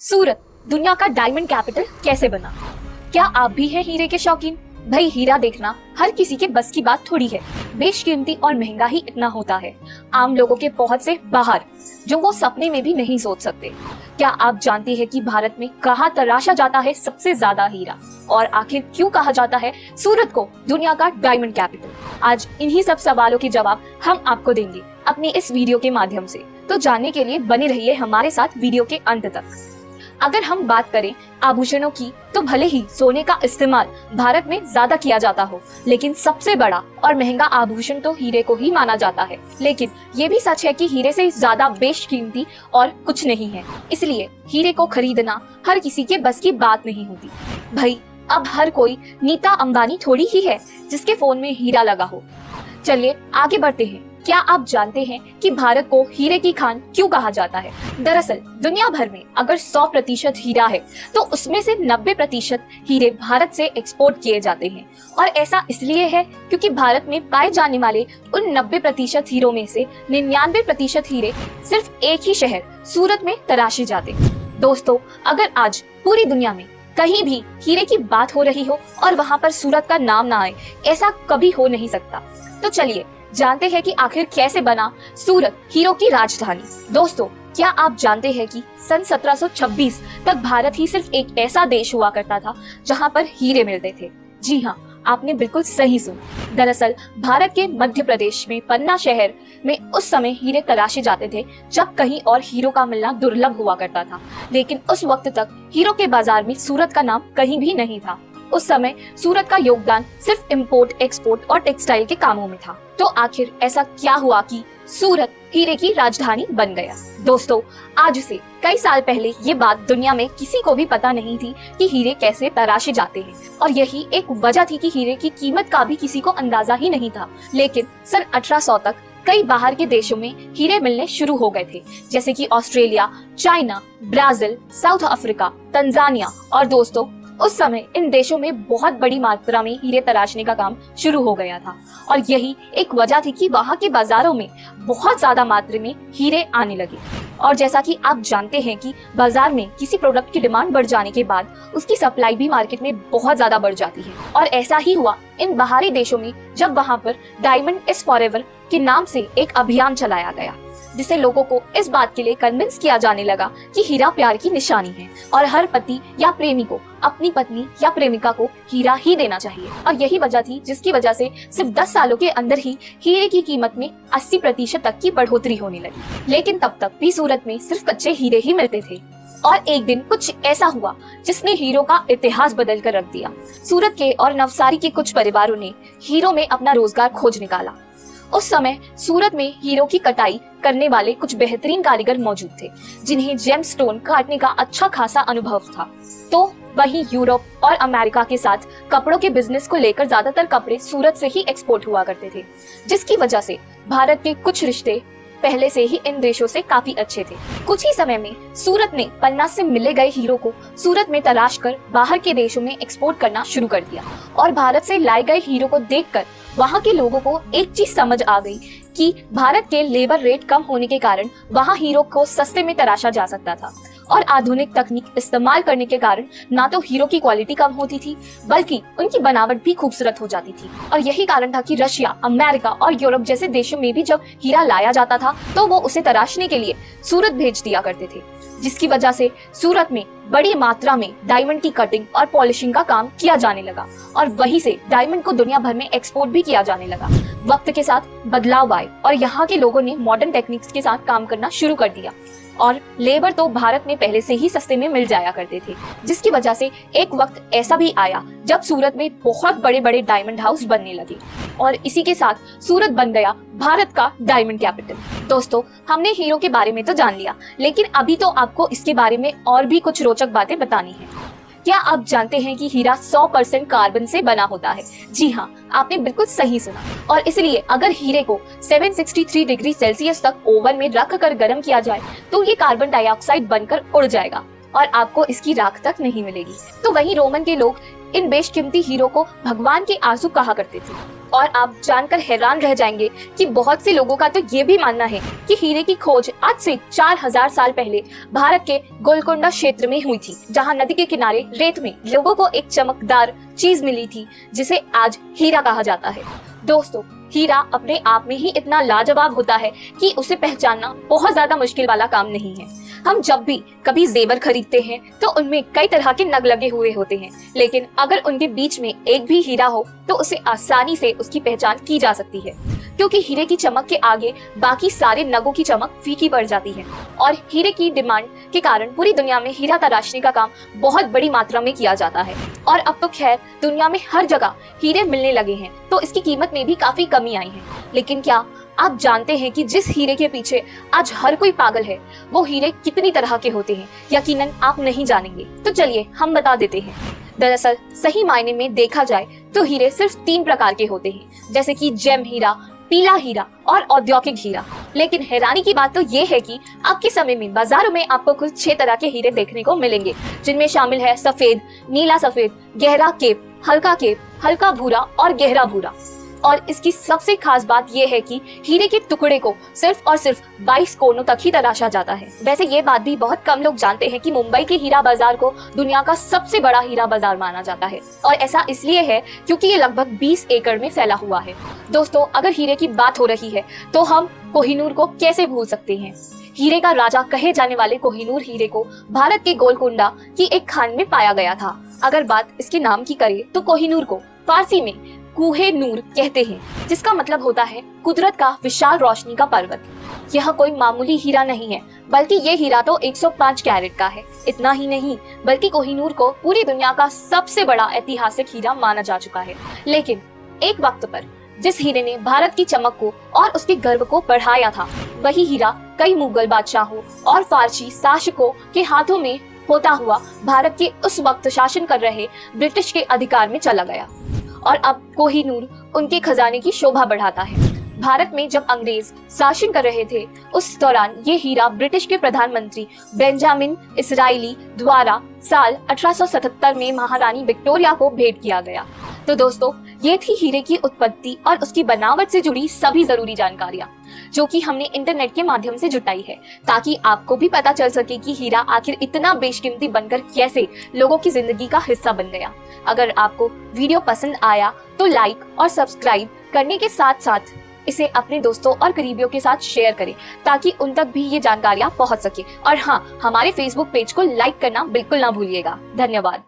सूरत दुनिया का diamond capital कैसे बना? क्या आप भी हैं हीरे के शौकीन? भाई हीरा देखना हर किसी के बस की बात थोड़ी है। बेशकीमती और महंगा ही इतना होता है, आम लोगों के पहुंच से बाहर, जो वो सपने में भी नहीं सोच सकते। क्या आप जानते हैं कि भारत में कहाँ तराशा जाता है सबसे ज्यादा हीरा, और आखिर क्यों कहा जाता है सूरत को दुनिया का डायमंड कैपिटल? आज इन्हीं सब सवालों के जवाब हम आपको देंगे अपने इस वीडियो के माध्यम से। तो जानने के लिए बने रहिए हमारे साथ वीडियो के अंत तक। अगर हम बात करें आभूषणों की, तो भले ही सोने का इस्तेमाल भारत में ज्यादा किया जाता हो, लेकिन सबसे बड़ा और महंगा आभूषण तो हीरे को ही माना जाता है। लेकिन ये भी सच है कि हीरे से ज्यादा बेशकीमती और कुछ नहीं है, इसलिए हीरे को खरीदना हर किसी के बस की बात नहीं होती। भाई अब हर कोई नीता अंबानी थोड़ी ही है जिसके फोन में हीरा लगा हो। चलिए आगे बढ़ते हैं। क्या आप जानते हैं कि भारत को हीरे की खान क्यों कहा जाता है? दरअसल दुनिया भर में अगर 100% हीरा है, तो उसमें से 90% हीरे भारत से एक्सपोर्ट किए जाते हैं। और ऐसा इसलिए है क्योंकि भारत में पाए जाने वाले उन 90% हीरों में से 99% हीरे सिर्फ एक ही शहर सूरत में तराशे जाते हैं। दोस्तों, अगर आज पूरी दुनिया में कहीं भी हीरे की बात हो रही हो और वहाँ पर सूरत का नाम ना आए, ऐसा कभी हो नहीं सकता। तो चलिए जानते हैं कि आखिर कैसे बना सूरत हीरो की राजधानी। दोस्तों, क्या आप जानते हैं कि सन 1726 तक भारत ही सिर्फ एक ऐसा देश हुआ करता था जहां पर हीरे मिलते थे? जी हाँ, आपने बिल्कुल सही सुना। दरअसल भारत के मध्य प्रदेश में पन्ना शहर में उस समय हीरे तराशे जाते थे जब कहीं और हीरो का मिलना दुर्लभ हुआ करता था। लेकिन उस वक्त तक हीरो के बाजार में सूरत का नाम कहीं भी नहीं था। उस समय सूरत का योगदान सिर्फ इंपोर्ट, एक्सपोर्ट और टेक्सटाइल के कामों में था। तो आखिर ऐसा क्या हुआ कि सूरत हीरे की राजधानी बन गया? दोस्तों, आज से कई साल पहले ये बात दुनिया में किसी को भी पता नहीं थी कि हीरे कैसे तराशे जाते हैं, और यही एक वजह थी कि हीरे की कीमत का भी किसी को अंदाजा ही नहीं था। लेकिन सन 1800 तक कई बाहर के देशों में हीरे मिलने शुरू हो गए थे, जैसे कि Australia, China, Brazil, south Africa, Tanzania. और दोस्तों, उस समय इन देशों में बहुत बड़ी मात्रा में हीरे तराशने का काम शुरू हो गया था, और यही एक वजह थी कि वहाँ के बाजारों में बहुत ज्यादा मात्रा में हीरे आने लगे। और जैसा कि आप जानते हैं कि बाजार में किसी प्रोडक्ट की डिमांड बढ़ जाने के बाद उसकी सप्लाई भी मार्केट में बहुत ज्यादा बढ़ जाती है। और ऐसा ही हुआ इन बाहरी देशों में, जब वहाँ पर डायमंड इज फॉरएवर के नाम से एक अभियान चलाया गया, जिससे लोगों को इस बात के लिए कन्विंस किया जाने लगा कि हीरा प्यार की निशानी है और हर पति या प्रेमी को अपनी पत्नी या प्रेमिका को हीरा ही देना चाहिए। और यही वजह थी जिसकी वजह से सिर्फ 10 सालों के अंदर ही हीरे की कीमत में 80% तक की बढ़ोतरी होने लगी। लेकिन तब तक भी सूरत में सिर्फ कच्चे हीरे ही मिलते थे, और एक दिन कुछ ऐसा हुआ जिसने हीरो का इतिहास बदल कर रख दिया। सूरत के और नवसारी के कुछ परिवारों ने हीरो में अपना रोजगार खोज निकाला। उस समय सूरत में हीरो की कटाई करने वाले कुछ बेहतरीन कारीगर मौजूद थे, जिन्हें जेमस्टोन काटने का अच्छा खासा अनुभव था। तो वहीं यूरोप और अमेरिका के साथ कपड़ों के बिजनेस को लेकर ज्यादातर कपड़े सूरत से ही एक्सपोर्ट हुआ करते थे, जिसकी वजह से भारत के कुछ रिश्ते पहले से ही इन देशों से काफी अच्छे थे। कुछ ही समय में सूरत ने पन्ना से मिले गए हीरो को सूरत में तराश कर बाहर के देशों में एक्सपोर्ट करना शुरू कर दिया। और भारत से लाए गए हीरो को देखकर वहाँ के लोगों को एक चीज समझ आ गई कि भारत के लेबर रेट कम होने के कारण वहाँ हीरो को सस्ते में तराशा जा सकता था, और आधुनिक तकनीक इस्तेमाल करने के कारण ना तो हीरो की क्वालिटी कम होती थी, बल्कि उनकी बनावट भी खूबसूरत हो जाती थी। और यही कारण था कि रशिया, अमेरिका और यूरोप जैसे देशों में भी जब हीरा लाया जाता था तो वो उसे तराशने के लिए सूरत भेज दिया करते थे, जिसकी वजह से सूरत में बड़ी मात्रा में डायमंड की कटिंग और पॉलिशिंग का काम किया जाने लगा, और वहीं से डायमंड को दुनिया भर में एक्सपोर्ट भी किया जाने लगा। वक्त के साथ बदलाव आए और यहाँ के लोगों ने मॉडर्न टेक्निक्स के साथ काम करना शुरू कर दिया, और लेबर तो भारत में पहले से ही सस्ते में मिल जाया करते थे, जिसकी वजह से एक वक्त ऐसा भी आया जब सूरत में बहुत बड़े बड़े डायमंड हाउस बनने लगे, और इसी के साथ सूरत बन गया भारत का डायमंड कैपिटल। दोस्तों, हमने हीरो के बारे में तो जान लिया, लेकिन अभी तो आपको इसके बारे में और भी कुछ रोचक बातें बतानी है। क्या आप जानते हैं कि हीरा 100% कार्बन से बना होता है? जी हाँ, आपने बिल्कुल सही सुना। और इसलिए अगर हीरे को 763 डिग्री सेल्सियस तक ओवन में रख कर गर्म किया जाए तो ये कार्बन डाइऑक्साइड बनकर उड़ जाएगा और आपको इसकी राख तक नहीं मिलेगी। तो वहीं रोमन के लोग इन बेशकीमती हीरो को भगवान के आंसू कहा करते थे। और आप जानकर हैरान रह जाएंगे कि बहुत से लोगों का तो ये भी मानना है कि हीरे की खोज आज से 4000 साल पहले भारत के गोलकोंडा क्षेत्र में हुई थी, जहां नदी के किनारे रेत में लोगों को एक चमकदार चीज मिली थी जिसे आज हीरा कहा जाता है। दोस्तों, हीरा अपने आप में ही इतना लाजवाब होता है कि उसे पहचानना बहुत ज्यादा मुश्किल वाला काम नहीं है। हम जब भी कभी जेवर खरीदते हैं तो उनमें कई तरह के नग लगे हुए होते हैं, लेकिन अगर उनके बीच में एक भी हीरा हो तो उसे आसानी से उसकी पहचान की जा सकती है, क्योंकि हीरे की चमक के आगे बाकी सारे नगों की चमक फीकी पड़ जाती है। और हीरे की डिमांड के कारण पूरी दुनिया में हीरा तराशने का काम बहुत बड़ी मात्रा में किया जाता है। और अब तो खैर दुनिया में हर जगह हीरे मिलने लगे हैं, तो इसकी कीमत में भी काफी कमी आई है। लेकिन क्या आप जानते हैं कि जिस हीरे के पीछे आज हर कोई पागल है, वो हीरे कितनी तरह के होते हैं? यकीनन आप नहीं जानेंगे, तो चलिए हम बता देते हैं। दरअसल सही मायने में देखा जाए तो हीरे सिर्फ 3 प्रकार के होते हैं, जैसे कि जेम हीरा, पीला हीरा और औद्योगिक हीरा। लेकिन हैरानी की बात तो ये है कि अब के समय में बाजारों में आपको कुल 6 तरह के हीरे देखने को मिलेंगे, जिनमें शामिल है सफेद, नीला सफेद, गहरा केप, हल्का भूरा और गहरा भूरा। और इसकी सबसे खास बात यह है कि हीरे के टुकड़े को सिर्फ और सिर्फ 22 कोनों तक ही तराशा जाता है। वैसे ये बात भी बहुत कम लोग जानते हैं कि मुंबई के हीरा बाजार को दुनिया का सबसे बड़ा हीरा बाजार माना जाता है, और ऐसा इसलिए है क्योंकि ये लगभग 20 एकड़ में फैला हुआ है। दोस्तों, अगर हीरे की बात हो रही है तो हम कोहिनूर को कैसे भूल सकते हैं। हीरे का राजा कहे जाने वाले कोहिनूर हीरे को भारत के गोलकोंडा की एक खान में पाया गया था। अगर बात इसके नाम की करें तो कोहिनूर को फारसी में कुहे नूर कहते हैं, जिसका मतलब होता है कुदरत का विशाल रोशनी का पर्वत। यह कोई मामूली हीरा नहीं है, बल्कि ये हीरा तो 105 कैरेट का है। इतना ही नहीं, बल्कि कोहिनूर को पूरी दुनिया का सबसे बड़ा ऐतिहासिक हीरा माना जा चुका है। लेकिन एक वक्त पर जिस हीरे ने भारत की चमक को और उसके गर्व को बढ़ाया था, वही हीरा कई मुगल बादशाहों और फारसी शासकों के हाथों में होता हुआ भारत के उस वक्त शासन कर रहे ब्रिटिश के अधिकार में चला गया, और अब कोहिनूर उनके खजाने की शोभा बढ़ाता है। भारत में जब अंग्रेज शासन कर रहे थे, उस दौरान ये हीरा ब्रिटिश के प्रधानमंत्री बेंजामिन डिसरायली द्वारा साल 1877 में महारानी विक्टोरिया को भेंट किया गया। तो दोस्तों, ये थी हीरे की उत्पत्ति और उसकी बनावट से जुड़ी सभी जरूरी जानकारियाँ, जो कि हमने इंटरनेट के माध्यम से जुटाई है, ताकि आपको भी पता चल सके कि हीरा आखिर इतना बेशकीमती बनकर कैसे लोगों की जिंदगी का हिस्सा बन गया। अगर आपको वीडियो पसंद आया तो लाइक और सब्सक्राइब करने के साथ साथ इसे अपने दोस्तों और करीबियों के साथ शेयर करें, ताकि उन तक भी ये जानकारियां पहुंच सके। और हाँ, हमारे फेसबुक पेज को लाइक करना बिल्कुल ना भूलिएगा। धन्यवाद।